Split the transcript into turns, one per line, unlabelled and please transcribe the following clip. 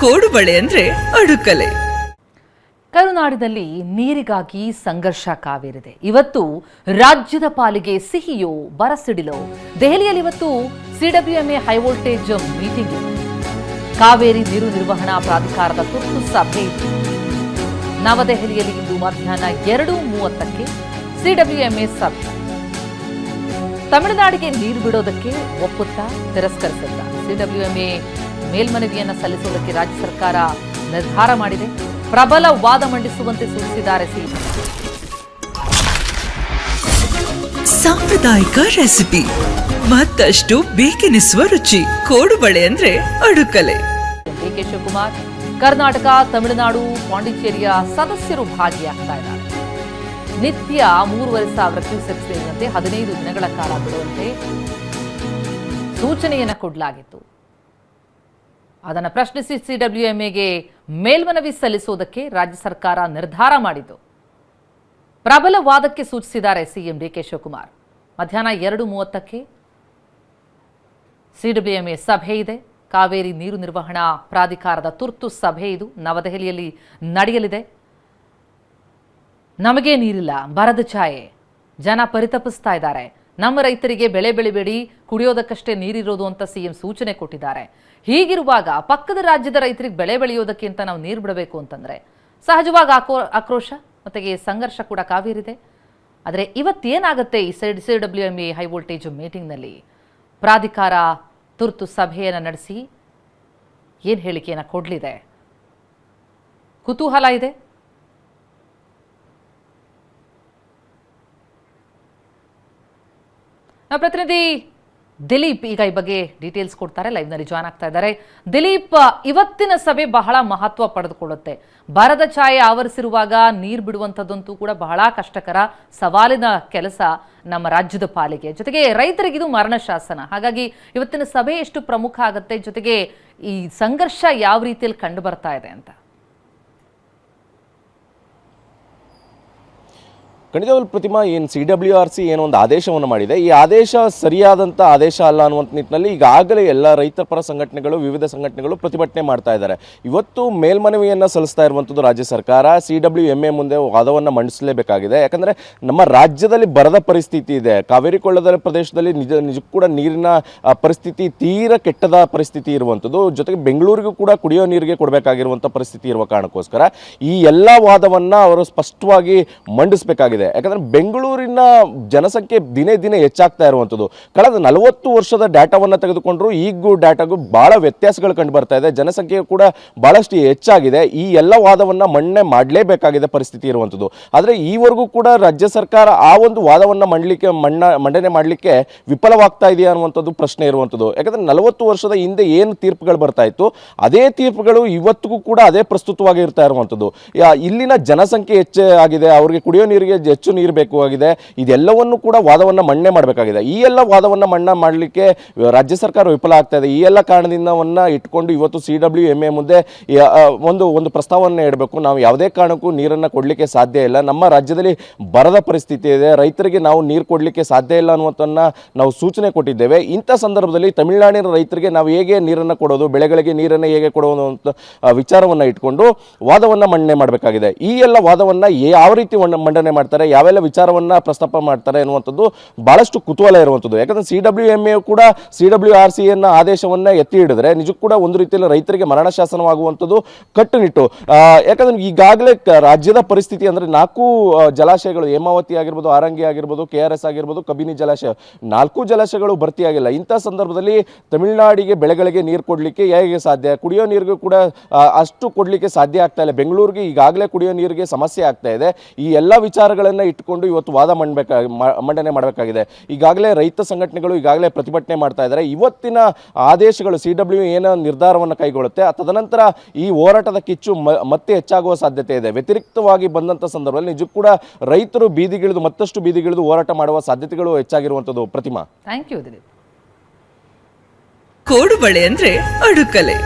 ಕೋಡುಬಳೆ ಅಂದ್ರೆ ಅಡುಕಲೆ.
ಕರುನಾಡಿನಲ್ಲಿ ನೀರಿಗಾಗಿ ಸಂಘರ್ಷ ಕಾವೇರಿದೆ. ಇವತ್ತು ರಾಜ್ಯದ ಪಾಲಿಗೆ ಸಿಹಿಯೋ ಬರಸಿಡಿಲೋ? ದೆಹಲಿಯಲ್ಲಿ ಇವತ್ತು ಸಿಡಬ್ಲ್ಯೂಎಂಎ ಹೈವೋಲ್ಟೇಜ್ ಮೀಟಿಂಗ್ ಇದೆ. ಕಾವೇರಿ ನೀರು ನಿರ್ವಹಣಾ ಪ್ರಾಧಿಕಾರದ ತುರ್ತು ಸಭೆ ಇದೆ. ನವದೆಹಲಿಯಲ್ಲಿ ಇಂದು ಮಧ್ಯಾಹ್ನ 2:30ಕ್ಕೆ ಸಿಡಬ್ಲ್ಯೂಎಂಎ ಸಭೆ. ತಮಿಳುನಾಡಿಗೆ ನೀರು ಬಿಡೋದಕ್ಕೆ ಒಪ್ಪುತ್ತಾ ತಿರಸ್ಕರಿಸುತ್ತಾ ಸಿಡಬ್ಲ್ಯೂಎಂಎ ಮೇಲ್ಮನವಿಯನ್ನು ಸಲ್ಲಿಸುವುದಕ್ಕೆ ರಾಜ್ಯ ಸರ್ಕಾರ ನಿರ್ಧಾರ ಮಾಡಿದೆ. ಪ್ರಬಲ ವಾದ ಮಂಡಿಸುವಂತೆ ಸೂಚಿಸಿದ್ದಾರೆ ಸಿಎಂ.
ಸಾಂಪ್ರದಾಯಿಕ ರೆಸಿಪಿ, ಮತ್ತಷ್ಟು ಬೇಕೆನಿಸುವ ರುಚಿ. ಕೋಡುಬಳೆ ಅಂದ್ರೆ ಅಡುಕಲೆ.
ಡಿಕೆ ಶಿವಕುಮಾರ್ ಕರ್ನಾಟಕ, ತಮಿಳುನಾಡು, ಪಾಂಡಿಚೇರಿಯ ಸದಸ್ಯರು ಭಾಗಿಯಾಗ್ತಾ ಇದ್ದಾರೆ. ನಿತ್ಯ 3,500 ಕ್ಯೂಸೆಕ್ ಸೇರಿದಂತೆ 15 ದಿನಗಳ ಕಾಲ ಬಿಡುವಂತೆ ಸೂಚನೆಯನ್ನು ಕೊಡಲಾಗಿತ್ತು. ಅದನ್ನು ಪ್ರಶ್ನಿಸಿ ಸಿಡಬ್ಲ್ಯೂಎಂಎಗೆ ಮೇಲ್ಮನವಿ ಸಲ್ಲಿಸುವುದಕ್ಕೆ ರಾಜ್ಯ ಸರ್ಕಾರ ನಿರ್ಧಾರ ಮಾಡಿದ್ದು. ಪ್ರಬಲ ವಾದಕ್ಕೆ ಸೂಚಿಸಿದ್ದಾರೆ ಸಿಎಂ ಡಿಕೆ ಶಿವಕುಮಾರ್. ಮಧ್ಯಾಹ್ನ 2:30ಕ್ಕೆ ಸಿಡಬ್ಲ್ಯೂಎಂಎ ಸಭೆ ಇದೆ. ಕಾವೇರಿ ನೀರು ನಿರ್ವಹಣಾ ಪ್ರಾಧಿಕಾರದ ತುರ್ತು ಸಭೆ ಇದು ನವದೆಹಲಿಯಲ್ಲಿ ನಡೆಯಲಿದೆ. ನಮಗೆ ನೀರಿಲ್ಲ, ಬರದ ಛಾಯೆ, ಜನ ಪರಿತಪಿಸ್ತಾ ಇದ್ದಾರೆ. ನಮ್ಮ ರೈತರಿಗೆ ಬೆಳೆ ಬೆಳಿಬೇಡಿ, ಕುಡಿಯೋದಕ್ಕಷ್ಟೇ ನೀರಿರೋದು ಅಂತ ಸಿಎಂ ಸೂಚನೆ ಕೊಟ್ಟಿದ್ದಾರೆ. ಹೀಗಿರುವಾಗ ಪಕ್ಕದ ರಾಜ್ಯದ ರೈತರಿಗೆ ಬೆಳೆ ಬೆಳೆಯೋದಕ್ಕಿಂತ ನಾವು ನೀರು ಬಿಡಬೇಕು ಅಂತಂದ್ರೆ ಸಹಜವಾಗಿ ಆಕ್ರೋಶ ಮತ್ತೆ ಸಂಘರ್ಷ ಕೂಡ ಕಾವೇರಿದೆ. ಆದರೆ ಇವತ್ತೇನಾಗುತ್ತೆ ಈ ಸಿಡಬ್ಲ್ಯೂಎಂಎ ಹೈ ವೋಲ್ಟೇಜ್ ಮೀಟಿಂಗ್ನಲ್ಲಿ? ಪ್ರಾಧಿಕಾರ ತುರ್ತು ಸಭೆಯನ್ನು ನಡೆಸಿ ಏನು ಹೇಳಿಕೆಯನ್ನು ಕೊಡಲಿದೆ? ಕುತೂಹಲ ಇದೆ. ನಮ್ಮ ಪ್ರತಿನಿಧಿ ದಿಲೀಪ್ ಈಗ ಈ ಬಗ್ಗೆ ಡೀಟೇಲ್ಸ್ ಕೊಡ್ತಾರೆ. ಲೈವ್ನಲ್ಲಿ ಜಾಯ್ನ್ ಆಗ್ತಾ ಇದ್ದಾರೆ. ದಿಲೀಪ್, ಇವತ್ತಿನ ಸಭೆ ಬಹಳ ಮಹತ್ವ ಪಡೆದುಕೊಳ್ಳುತ್ತೆ. ಬರದ ಛಾಯೆ ಆವರಿಸಿರುವಾಗ ನೀರು ಬಿಡುವಂಥದ್ದಂತೂ ಕೂಡ ಬಹಳ ಕಷ್ಟಕರ ಸವಾಲಿನ ಕೆಲಸ ನಮ್ಮ ರಾಜ್ಯದ ಪಾಲಿಗೆ. ಜೊತೆಗೆ ರೈತರಿಗಿದು ಮರಣ ಶಾಸನ. ಹಾಗಾಗಿ ಇವತ್ತಿನ ಸಭೆ ಎಷ್ಟು ಪ್ರಮುಖ ಆಗುತ್ತೆ, ಜೊತೆಗೆ ಈ ಸಂಘರ್ಷ ಯಾವ ರೀತಿಯಲ್ಲಿ ಕಂಡು ಬರ್ತಾ ಇದೆ ಅಂತ?
ಖಂಡಿತವಾಗ್ಲೂ ಪ್ರತಿಮಾ, ಏನು CWRC ಏನೋ ಒಂದು ಆದೇಶವನ್ನು ಮಾಡಿದೆ. ಈ ಆದೇಶ ಸರಿಯಾದಂಥ ಆದೇಶ ಅಲ್ಲ ಅನ್ನುವಂಥ ನಿಟ್ಟಿನಲ್ಲಿ ಈಗಾಗಲೇ ಎಲ್ಲ ರೈತ ಪರ ಸಂಘಟನೆಗಳು, ವಿವಿಧ ಸಂಘಟನೆಗಳು ಪ್ರತಿಭಟನೆ ಮಾಡ್ತಾ ಇದ್ದಾರೆ. ಇವತ್ತು ಮೇಲ್ಮನವಿಯನ್ನು ಸಲ್ಲಿಸ್ತಾ ಇರುವಂಥದ್ದು ರಾಜ್ಯ ಸರ್ಕಾರ CWMA ಮುಂದೆ ವಾದವನ್ನು ಮಂಡಿಸಲೇಬೇಕಾಗಿದೆ. ಯಾಕಂದರೆ ನಮ್ಮ ರಾಜ್ಯದಲ್ಲಿ ಬರದ ಪರಿಸ್ಥಿತಿ ಇದೆ. ಕಾವೇರಿ ಕೊಳ್ಳದ ಪ್ರದೇಶದಲ್ಲಿ ನಿಜಕ್ಕೂ ಕೂಡ ನೀರಿನ ಪರಿಸ್ಥಿತಿ ತೀರ ಕೆಟ್ಟದ ಪರಿಸ್ಥಿತಿ ಇರುವಂಥದ್ದು. ಜೊತೆಗೆ ಬೆಂಗಳೂರಿಗೂ ಕೂಡ ಕುಡಿಯೋ ನೀರಿಗೆ ಕೊಡಬೇಕಾಗಿರುವಂಥ ಪರಿಸ್ಥಿತಿ ಇರುವ ಕಾರಣಕ್ಕೋಸ್ಕರ ಈ ಎಲ್ಲ ವಾದವನ್ನು ಅವರು ಸ್ಪಷ್ಟವಾಗಿ ಮಂಡಿಸಬೇಕಾಗಿದೆ. ಯಾಕಂದ್ರೆ ಬೆಂಗಳೂರಿನ ಜನಸಂಖ್ಯೆ ದಿನೇ ದಿನೇ ಹೆಚ್ಚಾಗ್ತಾ ಇರುವಂಥದ್ದು. ಕಳೆದ 40 ವರ್ಷದ ಡಾಟಾವನ್ನು ತೆಗೆದುಕೊಂಡ್ರು ಈಗೂ ಡಾಟಾಗೂ ಬಹಳ ವ್ಯತ್ಯಾಸಗಳು ಕಂಡು ಬರ್ತಾ ಇದೆ. ಜನಸಂಖ್ಯೆ ಕೂಡ ಬಹಳಷ್ಟು ಹೆಚ್ಚಾಗಿದೆ. ಈ ಎಲ್ಲ ವಾದವನ್ನು ಮಾಡಲೇಬೇಕಾಗಿದೆ ಪರಿಸ್ಥಿತಿ ಇರುವಂಥದ್ದು. ಆದರೆ ಈವರೆಗೂ ಕೂಡ ರಾಜ್ಯ ಸರ್ಕಾರ ಆ ಒಂದು ವಾದವನ್ನು ಮಂಡನೆ ಮಾಡಲಿಕ್ಕೆ ವಿಫಲವಾಗ್ತಾ ಇದೆಯಾ ಅನ್ನುವಂಥದ್ದು ಪ್ರಶ್ನೆ ಇರುವಂಥದ್ದು. ಯಾಕಂದ್ರೆ 40 ವರ್ಷದ ಹಿಂದೆ ಏನು ತೀರ್ಪುಗಳು ಬರ್ತಾ ಇತ್ತು ಅದೇ ತೀರ್ಪುಗಳು ಇವತ್ತಿಗೂ ಕೂಡ ಅದೇ ಪ್ರಸ್ತುತವಾಗಿ ಇರ್ತಾ ಇರುವಂಥದ್ದು. ಇಲ್ಲಿನ ಜನಸಂಖ್ಯೆ ಹೆಚ್ಚಾಗಿದೆ, ಅವರಿಗೆ ಕುಡಿಯೋ ನೀರಿಗೆ ಹೆಚ್ಚು ನೀರು ಬೇಕಾಗಿದೆ. ಇದೆಲ್ಲವನ್ನು ಕೂಡ ವಾದವನ್ನು ಮನ್ನಣೆ ಮಾಡಬೇಕಾಗಿದೆ. ಈ ಎಲ್ಲ ವಾದವನ್ನು ಮನ್ನಣೆ ಮಾಡಲಿಕ್ಕೆ ರಾಜ್ಯ ಸರ್ಕಾರ ವಿಫಲ ಆಗ್ತಾ ಇದೆ. ಈ ಎಲ್ಲ ಕಾರಣದಿಂದವನ್ನ ಇಟ್ಕೊಂಡು ಇವತ್ತು CWMA ಮುಂದೆ ಒಂದು ಪ್ರಸ್ತಾವನೆ ಇಡಬೇಕು. ನಾವು ಯಾವುದೇ ಕಾರಣಕ್ಕೂ ನೀರನ್ನು ಕೊಡಲಿಕ್ಕೆ ಸಾಧ್ಯ ಇಲ್ಲ, ನಮ್ಮ ರಾಜ್ಯದಲ್ಲಿ ಬರದ ಪರಿಸ್ಥಿತಿ ಇದೆ, ರೈತರಿಗೆ ನಾವು ನೀರು ಕೊಡಲಿಕ್ಕೆ ಸಾಧ್ಯ ಇಲ್ಲ ಅನ್ನುವಂಥನ್ನ ನಾವು ಸೂಚನೆ ಕೊಟ್ಟಿದ್ದೇವೆ. ಇಂಥ ಸಂದರ್ಭದಲ್ಲಿ ತಮಿಳುನಾಡಿನ ರೈತರಿಗೆ ನಾವು ಹೇಗೆ ನೀರನ್ನು ಕೊಡೋದು, ಬೆಳೆಗಳಿಗೆ ನೀರನ್ನು ಹೇಗೆ ಕೊಡೋದು ಅಂತ ವಿಚಾರವನ್ನು ಇಟ್ಕೊಂಡು ವಾದವನ್ನು ಮನ್ನಣೆ ಮಾಡಬೇಕಾಗಿದೆ. ಈ ಎಲ್ಲ ವಾದವನ್ನು ಯಾವ ರೀತಿ ಮಂಡನೆ ಮಾಡ್ತಾರೆ, ಯಾವೆಲ್ಲ ವಿಚಾರವನ್ನ ಪ್ರಸ್ತಾಪ ಮಾಡ್ತಾರೆ ಅನ್ನುವಂಥದ್ದು ಬಹಳಷ್ಟು ಕುತೂಹಲ ಇರುವಂಥದ್ದು. ಯಾಕಂದ್ರೆ CWMA ಕೂಡ CWRC ಆದೇಶವನ್ನ ಎತ್ತಿ ಹಿಡಿದ್ರೆ ನಿಜಕ್ಕೂ ಕೂಡ ಒಂದು ರೀತಿಯಲ್ಲಿ ರೈತರಿಗೆ ಮರಣ ಶಾಸನವಾಗುವಂಥದ್ದು ಕಟ್ಟುನಿಟ್ಟು. ಯಾಕಂದ್ರೆ ಈಗಾಗಲೇ ರಾಜ್ಯದ ಪರಿಸ್ಥಿತಿ ಅಂದ್ರೆ 4 ಜಲಾಶಯಗಳು, ಹೇಮಾವತಿ ಆಗಿರ್ಬೋದು, ಆರಂಗಿ ಆಗಿರ್ಬೋದು, KRS ಆಗಿರ್ಬೋದು, ಕಬಿನಿ ಜಲಾಶಯ, 4 ಜಲಾಶಯಗಳು ಭರ್ತಿಯಾಗಿಲ್ಲ. ಇಂಥ ಸಂದರ್ಭದಲ್ಲಿ ತಮಿಳುನಾಡಿಗೆ ಬೆಳೆಗಳಿಗೆ ನೀರು ಕೊಡಲಿಕ್ಕೆ ಹೇಗೆ ಸಾಧ್ಯ? ಕುಡಿಯೋ ನೀರಿಗೂ ಕೂಡ ಅಷ್ಟು ಕೊಡಲಿಕ್ಕೆ ಸಾಧ್ಯ ಆಗ್ತಾ ಇಲ್ಲ. ಬೆಂಗಳೂರಿಗೆ ಈಗಾಗಲೇ ಕುಡಿಯೋ ನೀರಿಗೆ ಸಮಸ್ಯೆ ಆಗ್ತಾ ಇದೆ. ಈ ಎಲ್ಲ ವಿಚಾರಗಳನ್ನು ಇಟ್ಟುಕೊಂಡು ಇವತ್ತು ವಾದ ಮಂಡನೆ ಮಾಡಬೇಕಾಗಿದೆ. ಈಗಾಗಲೇ ರೈತ ಸಂಘಟನೆಗಳು ಈಗಾಗಲೇ ಪ್ರತಿಭಟನೆ ಮಾಡ್ತಾ ಇದ್ದಾರೆ. ಇವತ್ತಿನ ಆದೇಶಗಳು CWMA ಏನೋ ನಿರ್ಧಾರವನ್ನು ಕೈಗೊಳ್ಳುತ್ತೆ, ತದನಂತರ ಈ ಹೋರಾಟದ ಕಿಚ್ಚು ಮತ್ತೆ ಹೆಚ್ಚಾಗುವ ಸಾಧ್ಯತೆ ಇದೆ. ವ್ಯತಿರಿಕ್ತವಾಗಿ ಬಂದಂಥ ಸಂದರ್ಭದಲ್ಲಿ ನಿಜಕ್ಕೂ ಕೂಡ ರೈತರು ಮತ್ತಷ್ಟು ಬೀದಿಗಿಳಿದು ಹೋರಾಟ ಮಾಡುವ ಸಾಧ್ಯತೆಗಳು ಹೆಚ್ಚಾಗಿರುವಂಥದ್ದು. ಪ್ರತಿಮಾ,
ಥ್ಯಾಂಕ್ ಯು ದಿಲೀಪ್.
ಕೋಡುಬಳೆ ಅಂದ್ರೆ ಅಡುಕಲೆ.